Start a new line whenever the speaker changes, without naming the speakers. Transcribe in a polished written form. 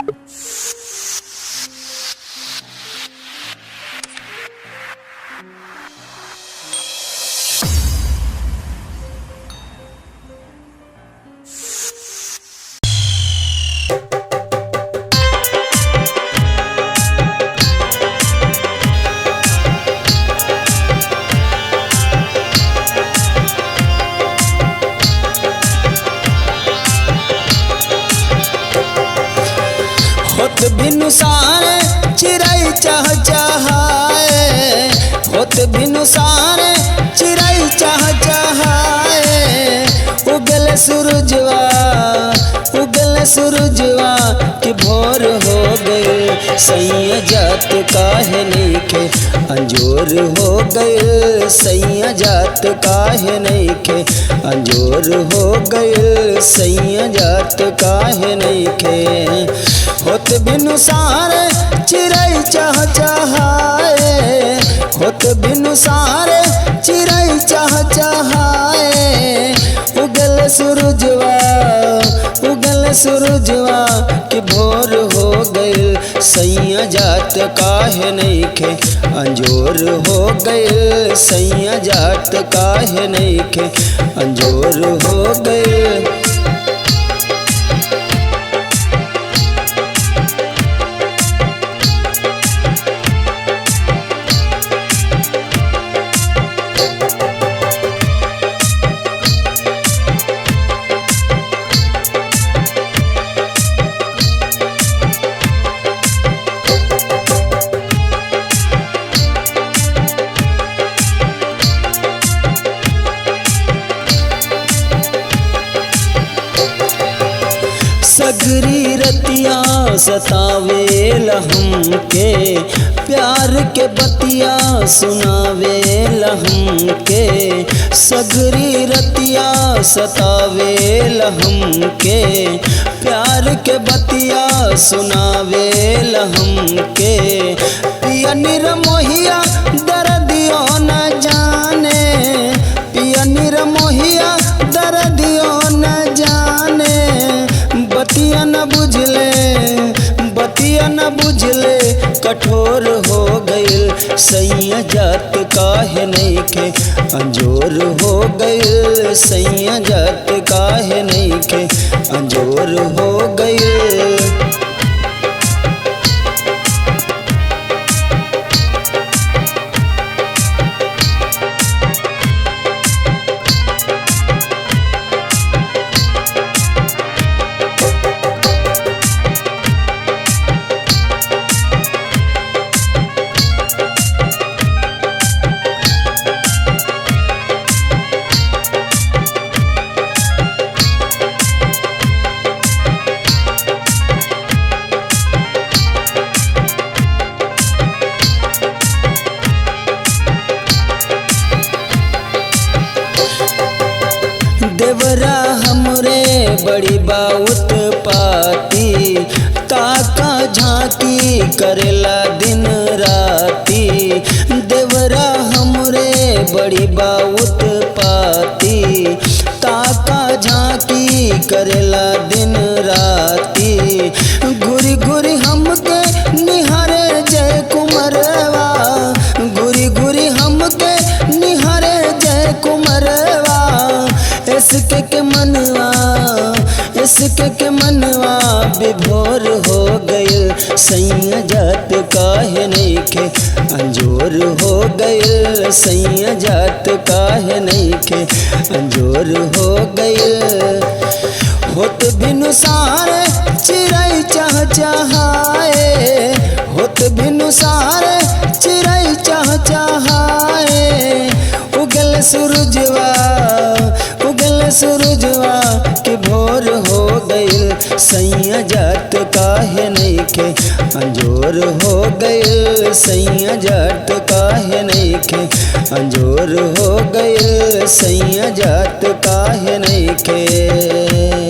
होत बिनुसार चिड़ै चह चहाए, होत बिनुसार चिड़ै चह चहाए। उगल सूरजवा, उगल सूरजवा कि भोर हो गए। सैया जात काहे नइखे अंजोर हो गए। सैया जात काहे नइखे अंजोर हो गए। सैया जात काहे नइखे। होत बिनुसार चिड़ै चह चहाए, होत बिनुसार चिड़ै चह चहाए। उगल सूरजवा, उगल सूरजवा कि भोर हो गए। सैया जात काहे नइखे अंजोर हो गए। सैया जात काहे नइखे अंजोर हो गए। सगरी रतिया सतावेल हमके, प्यार के बतिया सुनावेल हमके। सगरी रतिया सतावेल हमके, प्यार के बतिया सुनावेल हमके। पिया निरमोहिया दर्दियो न जाने, पिया निरमोहिया दर्दियो न जाने। बतिया न बुझले, बतिया न बुझले कठोर हो गइल। सैया जात काहे नइखे अंजोर हो गइल। सैया जात काहे नइखे अंजोर हो गइल। देवरा हमरे बड़ी बाउत पाती, ताका झांकी करेला दिन राती। देवरा हमरे बड़ी बाउत पाती, ताका झांकी करेला दिन राती। घुरी घुरी हमके निहारे जय कुमरवा, घुरी घुरी हमके निहारे जय कुमरवा। इसके के मनवा, इसके के मनवा विभोर हो गइल। सैया जात काहे नइखे अंजोर हो गइल। सैया जात काहे नइखे अंजोर हो गइल। होत बिनुसार चिड़ै चह चहाए, होत बिनुसार चिड़ै चह चहाए। उगल सूरजवा, उगल सूरजवा कि भोर हो गइल। सैया जात काहे नइखे अंजोर हो गइल। सैया जात काहे नइखे अंजोर हो गइल। सैया जात काहे नइखे।